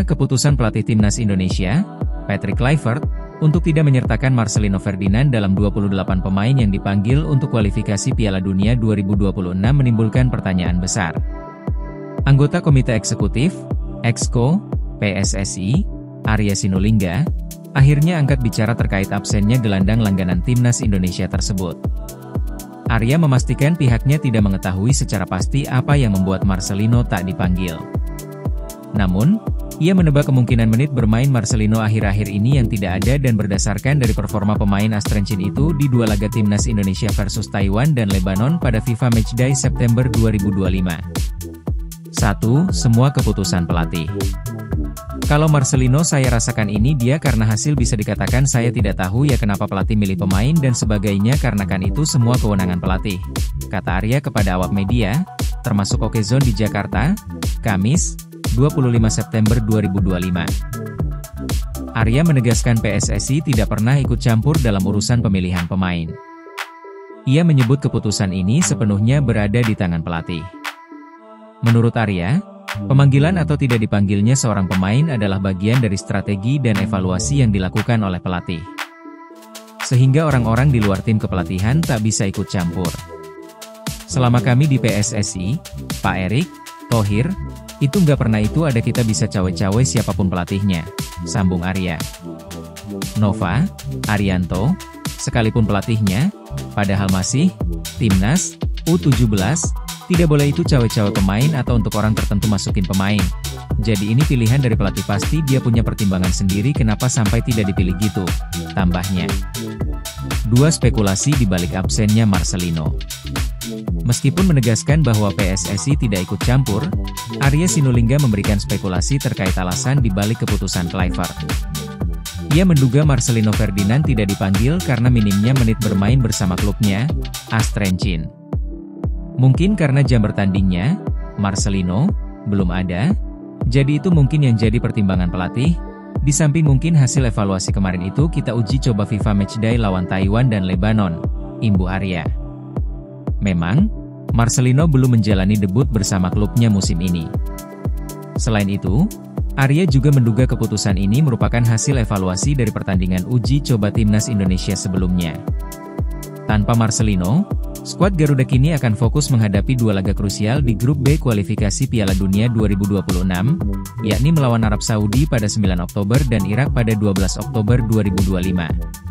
Keputusan pelatih timnas Indonesia, Patrick Kluivert, untuk tidak menyertakan Marcelino Ferdinand dalam 28 pemain yang dipanggil untuk kualifikasi Piala Dunia 2026 menimbulkan pertanyaan besar. Anggota Komite Eksekutif, Exco, PSSI, Arya Sinulinga, akhirnya angkat bicara terkait absennya gelandang langganan timnas Indonesia tersebut. Arya memastikan pihaknya tidak mengetahui secara pasti apa yang membuat Marcelino tak dipanggil. Namun, ia menebak kemungkinan menit bermain Marcelino akhir-akhir ini yang tidak ada dan berdasarkan dari performa pemain Astrenchen itu di dua laga timnas Indonesia versus Taiwan dan Lebanon pada FIFA Matchday September 2025. 1. Semua keputusan pelatih. Kalau Marcelino saya rasakan ini dia karena hasil bisa dikatakan saya tidak tahu ya kenapa pelatih milih pemain dan sebagainya karena kan itu semua kewenangan pelatih, kata Arya kepada awak media, termasuk Okezone di Jakarta, Kamis, 25 September 2025. Arya menegaskan PSSI tidak pernah ikut campur dalam urusan pemilihan pemain. Ia menyebut keputusan ini sepenuhnya berada di tangan pelatih. Menurut Arya, pemanggilan atau tidak dipanggilnya seorang pemain adalah bagian dari strategi dan evaluasi yang dilakukan oleh pelatih. Sehingga orang-orang di luar tim kepelatihan tak bisa ikut campur. Selama kami di PSSI, Pak Erick Thohir, itu nggak pernah itu ada kita bisa cawe-cawe siapapun pelatihnya, sambung Arya. Nova, Arianto, sekalipun pelatihnya, padahal masih, timnas, U17, tidak boleh itu cawe-cawe pemain atau untuk orang tertentu masukin pemain. Jadi ini pilihan dari pelatih pasti dia punya pertimbangan sendiri kenapa sampai tidak dipilih gitu, tambahnya. 2. Spekulasi di balik absennya Marcelino. Meskipun menegaskan bahwa PSSI tidak ikut campur, Arya Sinulinga memberikan spekulasi terkait alasan di balik keputusan Kluivert. Ia menduga Marcelino Ferdinand tidak dipanggil karena minimnya menit bermain bersama klubnya, Astrenchen. Mungkin karena jam bertandingnya, Marcelino, belum ada, jadi itu mungkin yang jadi pertimbangan pelatih. Di samping mungkin hasil evaluasi kemarin itu kita uji coba FIFA Matchday lawan Taiwan dan Lebanon, imbu Arya. Memang, Marcelino belum menjalani debut bersama klubnya musim ini. Selain itu, Arya juga menduga keputusan ini merupakan hasil evaluasi dari pertandingan uji coba timnas Indonesia sebelumnya. Tanpa Marcelino, skuad Garuda kini akan fokus menghadapi dua laga krusial di grup B kualifikasi Piala Dunia 2026, yakni melawan Arab Saudi pada 9 Oktober dan Irak pada 12 Oktober 2025.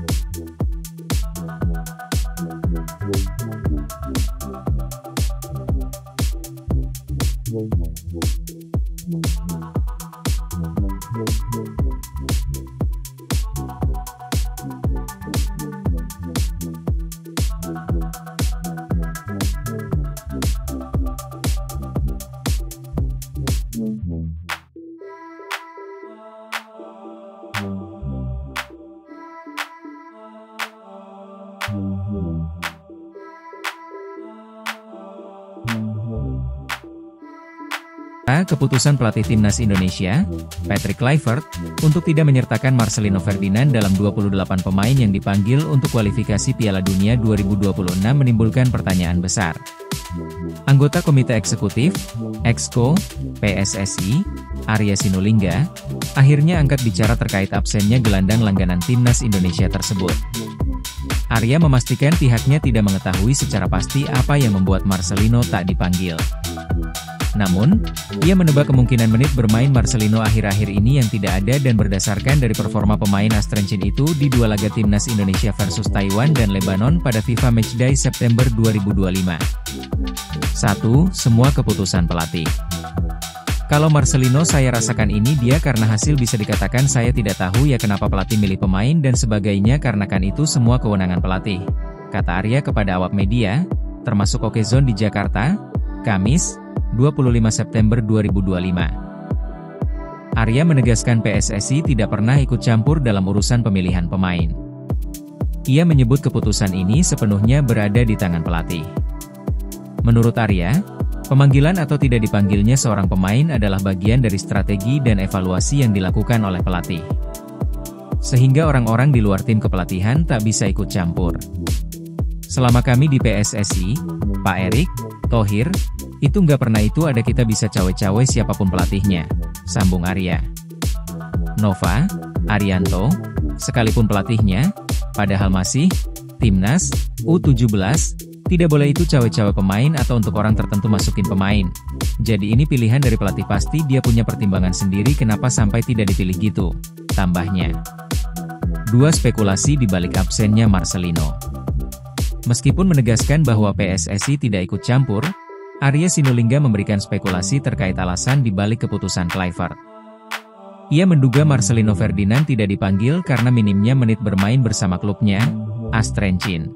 Keputusan pelatih timnas Indonesia, Patrick Kluivert, untuk tidak menyertakan Marcelino Ferdinand dalam 28 pemain yang dipanggil untuk kualifikasi Piala Dunia 2026 menimbulkan pertanyaan besar. Anggota Komite Eksekutif, Exco, PSSI, Arya Sinulinga, akhirnya angkat bicara terkait absennya gelandang langganan timnas Indonesia tersebut. Arya memastikan pihaknya tidak mengetahui secara pasti apa yang membuat Marcelino tak dipanggil. Namun, ia menebak kemungkinan menit bermain Marcelino akhir-akhir ini yang tidak ada dan berdasarkan dari performa pemain Astrenchen itu di dua laga timnas Indonesia versus Taiwan dan Lebanon pada FIFA Matchday September 2025. 1. Semua keputusan pelatih. Kalau Marcelino saya rasakan ini dia karena hasil bisa dikatakan saya tidak tahu ya kenapa pelatih milih pemain dan sebagainya karena kan itu semua kewenangan pelatih, kata Arya kepada awak media, termasuk Okezone di Jakarta, Kamis, 25 September 2025. Arya menegaskan PSSI tidak pernah ikut campur dalam urusan pemilihan pemain. Ia menyebut keputusan ini sepenuhnya berada di tangan pelatih. Menurut Arya, pemanggilan atau tidak dipanggilnya seorang pemain adalah bagian dari strategi dan evaluasi yang dilakukan oleh pelatih. Sehingga orang-orang di luar tim kepelatihan tak bisa ikut campur. Selama kami di PSSI, Pak Erick Thohir, itu nggak pernah itu ada kita bisa cawe-cawe siapapun pelatihnya, sambung Arya. Nova, Arianto, sekalipun pelatihnya, padahal masih Timnas U17, tidak boleh itu cawe-cawe pemain atau untuk orang tertentu masukin pemain. Jadi ini pilihan dari pelatih, pasti dia punya pertimbangan sendiri kenapa sampai tidak dipilih gitu, tambahnya. Dua spekulasi di balik absennya Marcelino. Meskipun menegaskan bahwa PSSI tidak ikut campur, Arya Sinulinga memberikan spekulasi terkait alasan di balik keputusan Kluivert. Ia menduga Marcelino Ferdinand tidak dipanggil karena minimnya menit bermain bersama klubnya, AS Trenčín.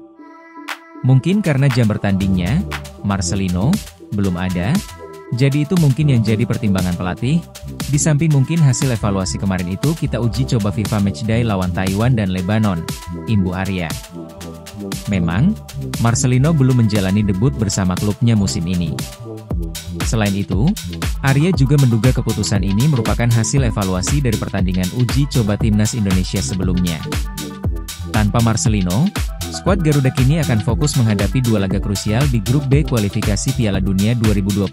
Mungkin karena jam bertandingnya, Marcelino, belum ada, jadi itu mungkin yang jadi pertimbangan pelatih. Di samping mungkin hasil evaluasi kemarin itu kita uji coba FIFA Matchday lawan Taiwan dan Lebanon, imbu Arya. Memang, Marcelino belum menjalani debut bersama klubnya musim ini. Selain itu, Arya juga menduga keputusan ini merupakan hasil evaluasi dari pertandingan uji coba Timnas Indonesia sebelumnya. Tanpa Marcelino, skuad Garuda kini akan fokus menghadapi dua laga krusial di grup B kualifikasi Piala Dunia 2026,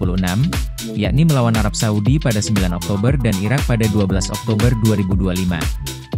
yakni melawan Arab Saudi pada 9 Oktober dan Irak pada 12 Oktober 2025.